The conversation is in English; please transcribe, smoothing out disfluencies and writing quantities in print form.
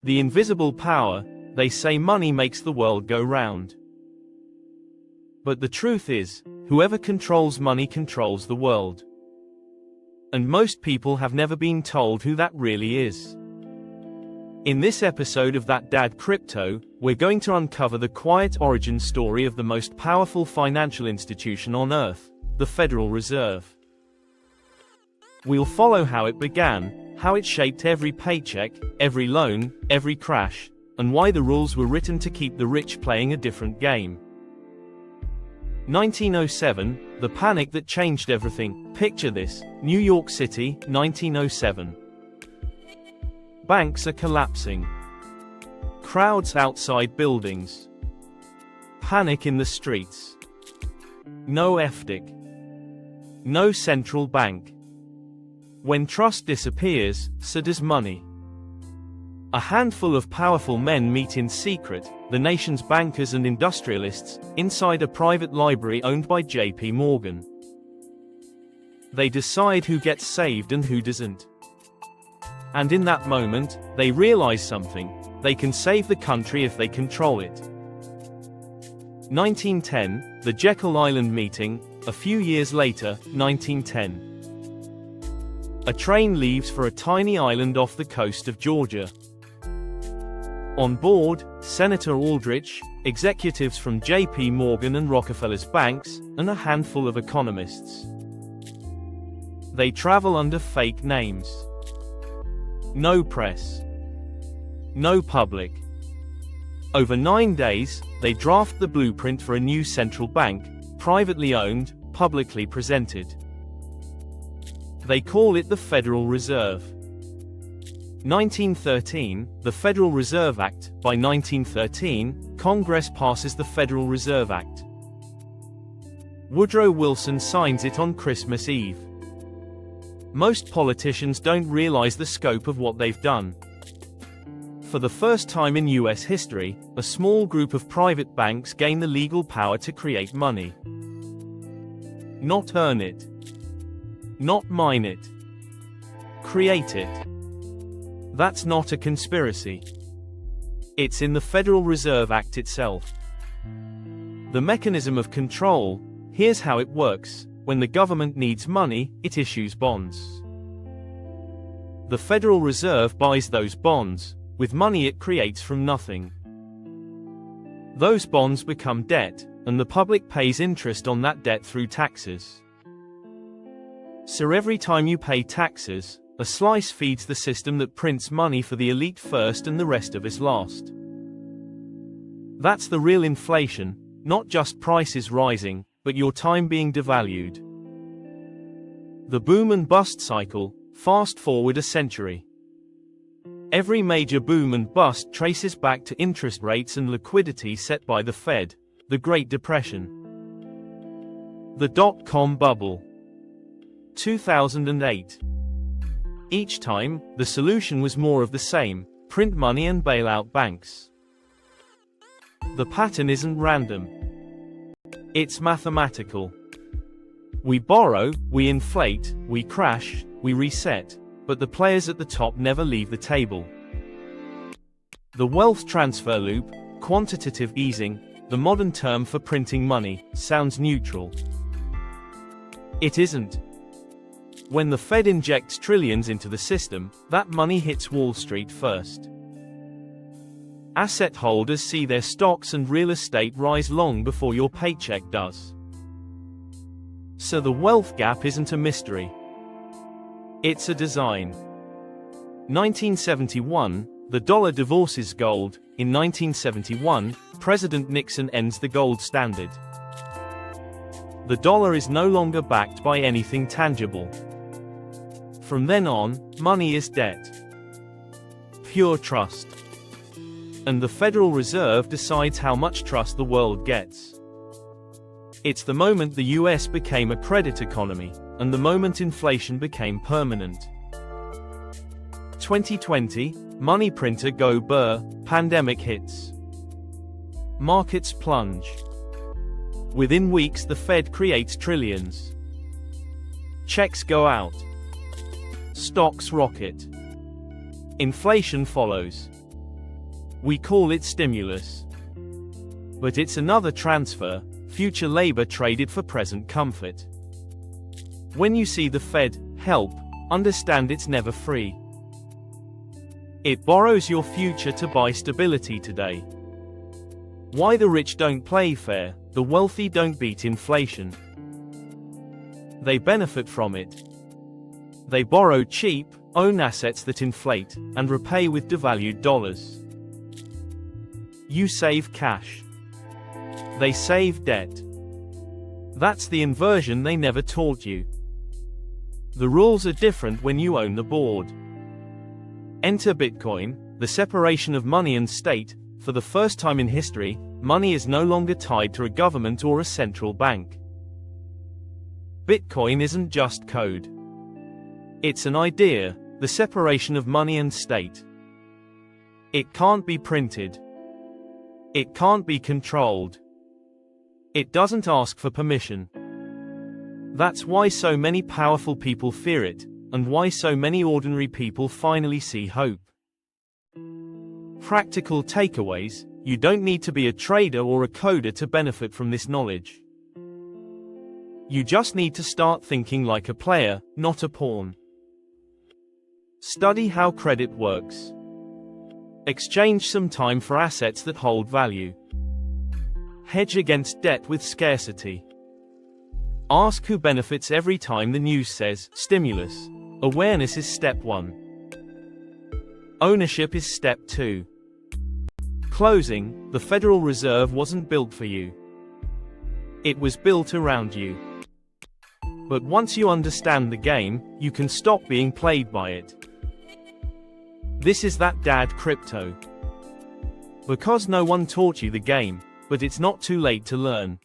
The invisible power. They say money makes the world go round. But the truth is, whoever controls money controls the world. And most people have never been told who that really is. In this episode of That Dad Crypto, we're going to uncover the quiet origin story of the most powerful financial institution on Earth, the Federal Reserve. We'll follow how it began, how it shaped every paycheck, every loan, every crash, and why the rules were written to keep the rich playing a different game. 1907, the panic that changed everything. Picture this, New York City, 1907. Banks are collapsing. Crowds outside buildings. Panic in the streets. No FDIC. No central bank. When trust disappears, so does money. A handful of powerful men meet in secret, the nation's bankers and industrialists, inside a private library owned by J.P. Morgan. They decide who gets saved and who doesn't. And in that moment, they realize something: they can save the country if they control it. 1910, the Jekyll Island meeting. A few years later, 1910. A train leaves for a tiny island off the coast of Georgia. On board, Senator Aldrich, executives from J.P. Morgan and Rockefeller's banks, and a handful of economists. They travel under fake names. No press. No public. Over 9 days, they draft the blueprint for a new central bank, privately owned, publicly presented. They call it the Federal Reserve. 1913, the Federal Reserve Act. By 1913, Congress passes the Federal Reserve Act. Woodrow Wilson signs it on Christmas Eve. Most politicians don't realize the scope of what they've done. For the first time in US history, a small group of private banks gain the legal power to create money. Not earn it. Not mine it. Create it. That's not a conspiracy. It's in the Federal Reserve Act itself. The mechanism of control. Here's how it works. When the government needs money, it issues bonds. The Federal Reserve buys those bonds, with money it creates from nothing. Those bonds become debt, and the public pays interest on that debt through taxes. So every time you pay taxes, a slice feeds the system that prints money for the elite first and the rest of us last. That's the real inflation, not just prices rising, but your time being devalued. The boom and bust cycle. Fast forward a century. Every major boom and bust traces back to interest rates and liquidity set by the Fed. The Great Depression. The dot-com bubble. 2008. Each time, the solution was more of the same: print money and bail out banks. The pattern isn't random. It's mathematical. We borrow, we inflate, we crash, we reset, but the players at the top never leave the table. The wealth transfer loop, quantitative easing, the modern term for printing money, sounds neutral. It isn't. When the Fed injects trillions into the system, that money hits Wall Street first. Asset holders see their stocks and real estate rise long before your paycheck does. So the wealth gap isn't a mystery. It's a design. 1971, the dollar divorces gold. In 1971, President Nixon ends the gold standard. The dollar is no longer backed by anything tangible. From then on, money is debt. Pure trust. And the Federal Reserve decides how much trust the world gets. It's the moment the US became a credit economy, and the moment inflation became permanent. 2020, money printer go burr, pandemic hits. Markets plunge. Within weeks the Fed creates trillions. Checks go out. Stocks rocket. Inflation follows. We call it stimulus. But it's another transfer, future labor traded for present comfort. When you see the Fed help, understand it's never free. It borrows your future to buy stability today. Why the rich don't play fair, the wealthy don't beat inflation. They benefit from it. They borrow cheap, own assets that inflate, and repay with devalued dollars. You save cash. They save debt. That's the inversion they never taught you. The rules are different when you own the board. Enter Bitcoin, the separation of money and state. For the first time in history, money is no longer tied to a government or a central bank. Bitcoin isn't just code. It's an idea, the separation of money and state. It can't be printed. It can't be controlled. It doesn't ask for permission. That's why so many powerful people fear it, and why so many ordinary people finally see hope. Practical takeaways: you don't need to be a trader or a coder to benefit from this knowledge. You just need to start thinking like a player, not a pawn. Study how credit works. Exchange some time for assets that hold value. Hedge against debt with scarcity. Ask who benefits every time the news says stimulus. Awareness is step 1. Ownership is step 2. Closing: the Federal Reserve wasn't built for you. It was built around you. But once you understand the game, you can stop being played by it. This is that dad crypto. Because no one taught you the game, but it's not too late to learn.